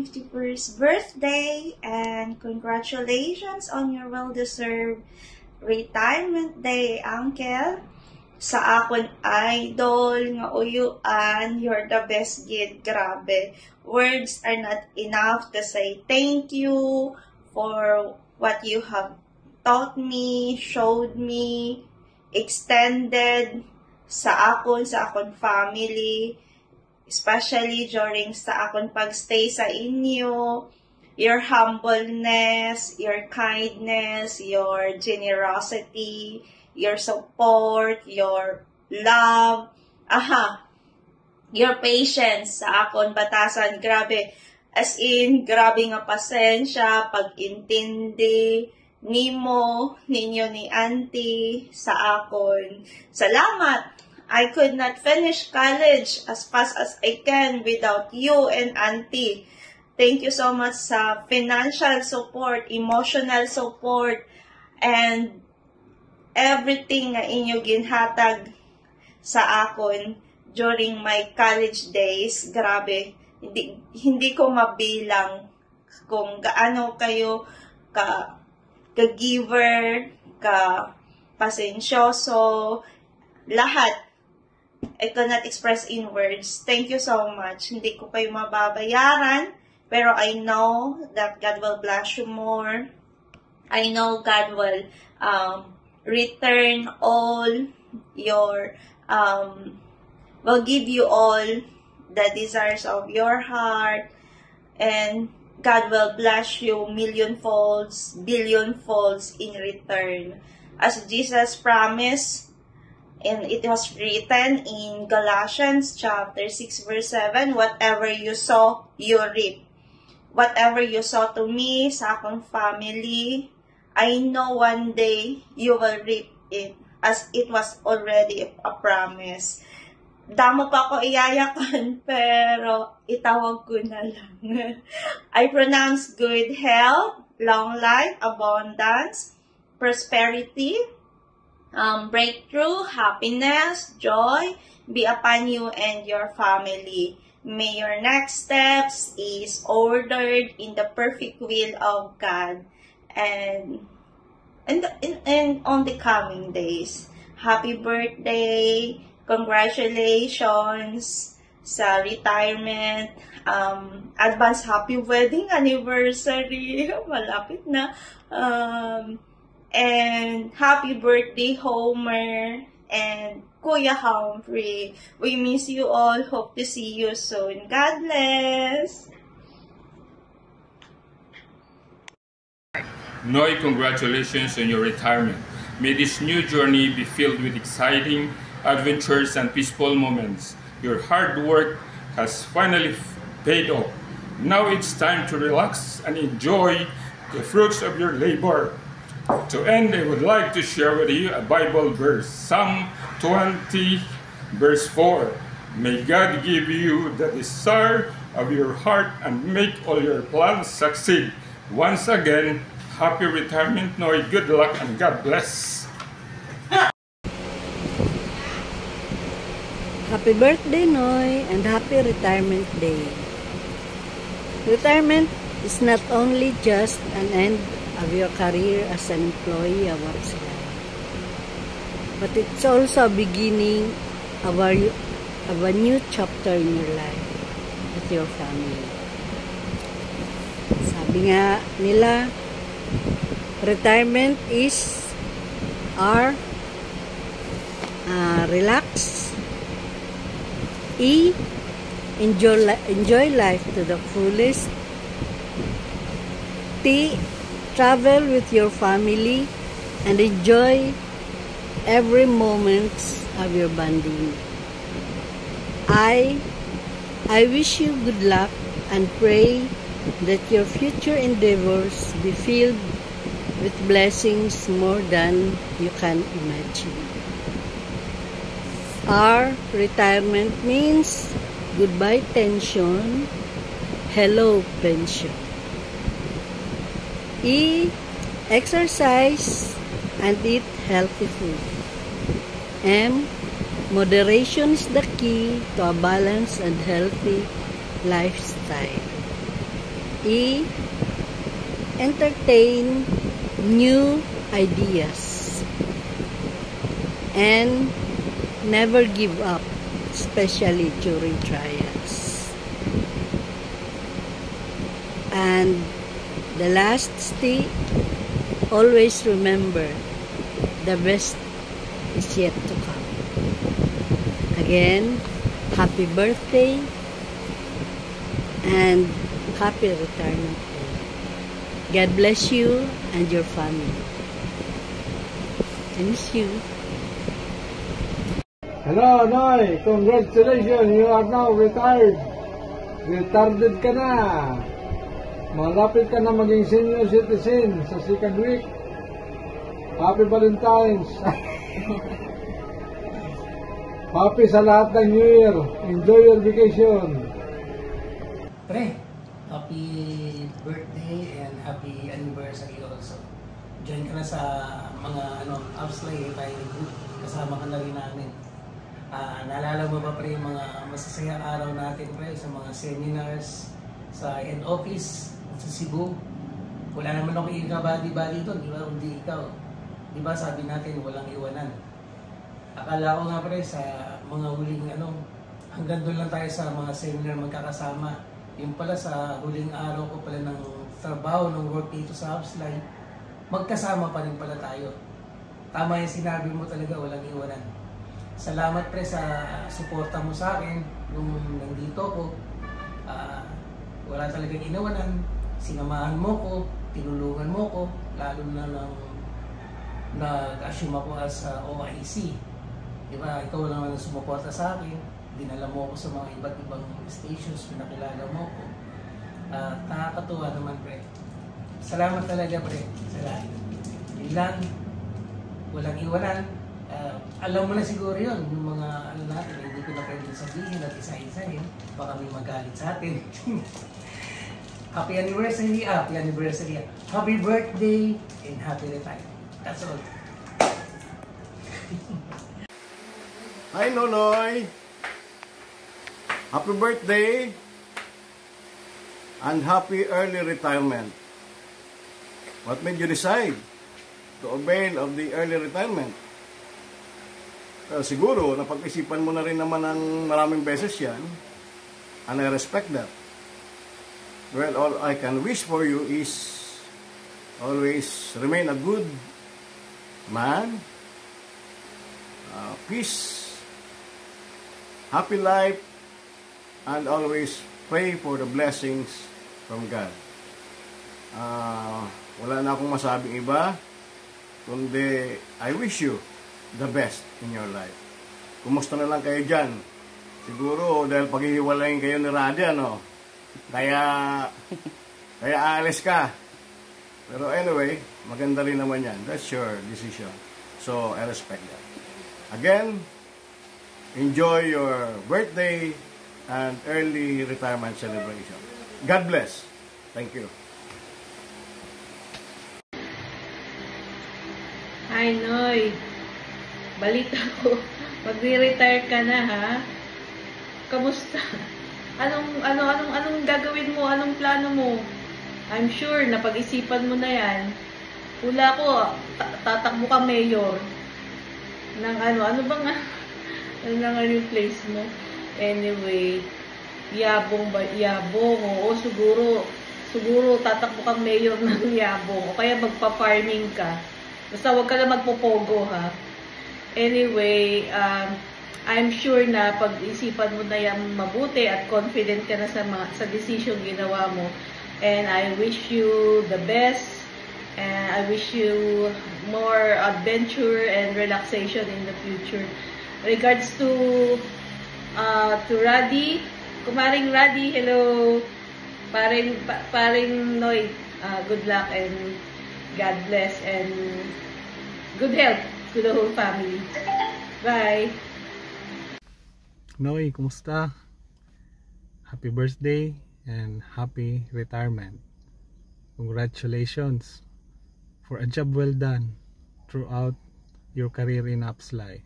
51st birthday and congratulations on your well-deserved retirement day, Uncle. Sa akon idol nga uyuan, you're the best kid. Grabe. Words are not enough to say thank you for what you have taught me, showed me, extended sa akon family, especially during sa akon pagstay sa inyo. Your humbleness, your kindness, your generosity, your support, your love, your patience sa akon batasan. Grabe, as in, grabe nga pasensya, pag-intindi ninyo ni auntie sa akon. Salamat! I could not finish college as fast as I can without you and auntie. Thank you so much sa financial support, emotional support, and everything nga inyo ginhatag sa akon during my college days. Grabe, hindi ko mabilang kung gaano kayo ka-giver, ka-pasensyoso, lahat. I cannot express in words. Thank you so much. Hindi ko kayo mababayaran, pero I know that God will bless you more. I know God will return all your, will give you all the desires of your heart, and God will bless you million-folds, billion-folds in return. As Jesus promised, and it was written in Galatians chapter 6 verse 7, whatever you sow, you reap. Whatever you sow to me, sa akong family, I know one day you will reap it, as it was already a promise. Damo pa ako iyayakan, pero itawag ko na lang. I pronounce good health, long life, abundance, prosperity, breakthrough, happiness, joy, be upon you and your family. May your next steps is ordered in the perfect will of God and on the coming days. Happy birthday! Congratulations sa retirement. Advance happy wedding anniversary. Malapit na. And happy birthday, Homer and Kuya Humphrey. We miss you all. Hope to see you soon. God bless. Noy, congratulations on your retirement. May this new journey be filled with exciting adventures and peaceful moments. Your hard work has finally paid off. Now it's time to relax and enjoy the fruits of your labor. To end, I would like to share with you a Bible verse, Psalm 20, verse 4. May God give you the desire of your heart and make all your plans succeed. Once again, happy retirement, Noy. Good luck and God bless. Happy birthday, Noy, and happy retirement day. Retirement is not only just an end of your career as an employee of Works Life, but it's also a beginning of a new chapter in your life with your family. Sabi nga nila, retirement is R, relax, E, enjoy life to the fullest, T, travel with your family and enjoy every moment of your bonding. I wish you good luck and pray that your future endeavors be filled with blessings more than you can imagine. R, retirement means goodbye tension, hello pension. E, exercise and eat healthy food. M, moderation is the key to a balanced and healthy lifestyle. E. Entertain new ideas. And never give up, especially during trials. And the last T, always remember, the best is yet to come. Again, happy birthday and happy retirement day. God bless you and your family. I miss you. Hello, Noy! Congratulations! You are now retired. Retired ka na. Malapit ka na maging senior citizen sa second week. Happy Valentine's! Happy sa lahat ng New Year. Enjoy your vacation. Pre, happy birthday and happy anniversary also. Join ka na sa mga Upslay tayo group. Kasama ka na rin namin. Naalala mo ba pre yung mga masasayang araw natin pre sa mga seminars sa head office sa Cebu? Wala naman ako ikabadi-badi doon, di ba? Hindi ikaw. Di ba sabi natin walang iwanan. Akala ko nga pre sa mga huling hanggang doon lang tayo sa mga seminar magkakasama. Yung pala sa huling araw ko pala ng trabaho, ng work dito sa Upslay, magkasama pa rin pala tayo. Tama yung sinabi mo talaga, walang iwanan. Salamat pre sa suporta mo sa akin nung nandito ko. Wala talagang inawanan. Sinamahan mo ko, tinulungan mo ko, lalo na nang nag-assume ako as OIC. Diba, ikaw lang ang sumuporta sa akin. Dinala mo ko sa mga iba't ibang stations, pinakilala mo ko. Nakakatuwa naman pre. Salamat talaga pre sa lahat. Yun lang, walang iwanan. Alam mo na siguro yun, yung mga natin, hindi ko na pwede sabihin at isa-isahin, baka may magalit sa atin. Happy anniversary, happy birthday, and happy retirement. That's all. Hi Nonoy! Happy birthday and happy early retirement. What made you decide to avail of the early retirement? Siguro, napag-isipan mo na rin naman ng maraming beses yan, and I respect that. Well, all I can wish for you is always remain a good man, peace, happy life, and always pray for the blessings from God. Wala na akong masabing iba, kundi I wish you the best in your life. Kumusta na lang kayo dyan? Siguro dahil paghihiwalayin kayo ni Radi, kaya aalis ka. Pero anyway, maganda rin naman yan. That's your decision. So, I respect that. Again, enjoy your birthday and early retirement celebration. God bless. Thank you. Hi, Noy. Balita ko, magre-retire ka na, ha? Kamusta? Anong gagawin mo? Anong plano mo? I'm sure, napag-isipan mo na yan. Hula ko, tatakbo ka mayor. Ng ano bang, yung place mo? Anyway, Yabong, oo, siguro tatakbo kang mayor ng Yabong. O kaya magpa-farming ka. Basta huwag ka na magpopogo, ha? Anyway, I'm sure na pag-isipan mo na yan mabuti at confident ka na sa decision ginawa mo. And I wish you the best. And I wish you more adventure and relaxation in the future. Regards to Raddy, Kumaring Raddy, hello. Paring Noy, good luck and God bless and good health to the whole family. Bye. Noy, kumusta? Happy birthday and happy retirement. Congratulations for a job well done throughout your career in Upslay.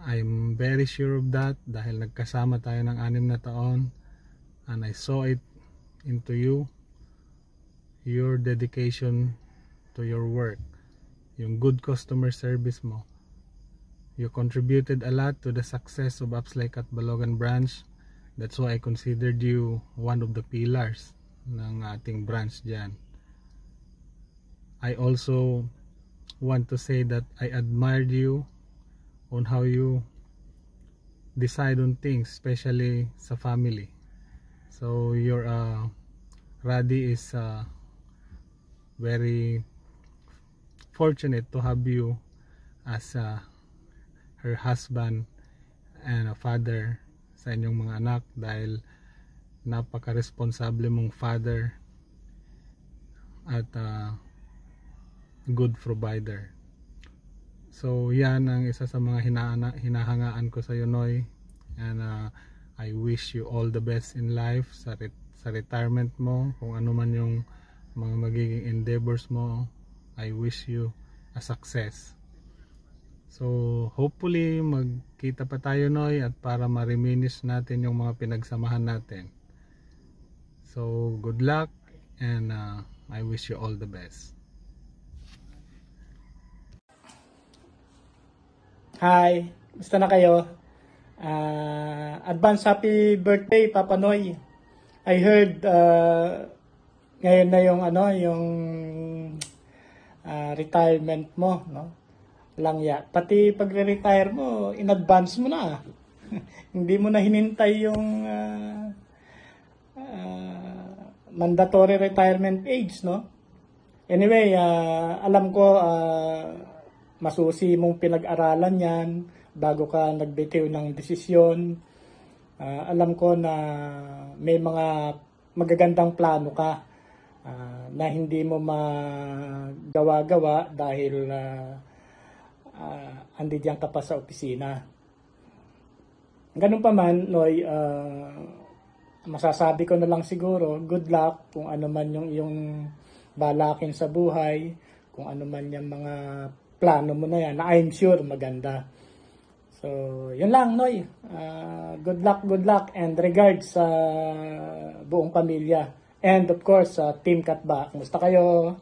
I'm very sure of that dahil nagkasama tayo ng 6 na taon and I saw it into you your dedication to your work, yung good customer service mo. You contributed a lot to the success of Upslike at Balogan branch. That's why I considered you one of the pillars ng ating branch dyan. I also want to say that I admired you on how you decide on things, especially sa family. So your Radi is very fortunate to have you as her husband and a father sa inyong mga anak, dahil napaka-responsable mong father at good provider. So yan ang isa sa mga hinahangaan ko sa iyo, Noy, and I wish you all the best in life sa retirement mo, kung ano man yung mga magiging endeavors mo. I wish you a success. So hopefully magkita pa tayo, Noy, at para ma-reminisce natin yung mga pinagsamahan natin. So good luck, and I wish you all the best. Hi, gusto na kayo? Advance happy birthday, Papa Noy. I heard ngayon na yung yung retirement mo, no? Lang ya. Pati pagre-retire mo, in advance mo na. Hindi mo na hinintay yung mandatory retirement age, no? Anyway, alam ko masusi mong pinag-aralan yan bago ka nagbitiw ng desisyon. Alam ko na may mga magagandang plano ka na hindi mo magawa-gawa dahil andi diyan ka pa sa opisina. Ganun pa man, Noy, masasabi ko na lang siguro, good luck kung ano man yung iyong balakin sa buhay, kung ano man yung mga plano mo na yan, na I'm sure maganda. So, yun lang, Noy. Good luck, and regards sa buong pamilya. And of course, Team Katba. Kumusta kayo?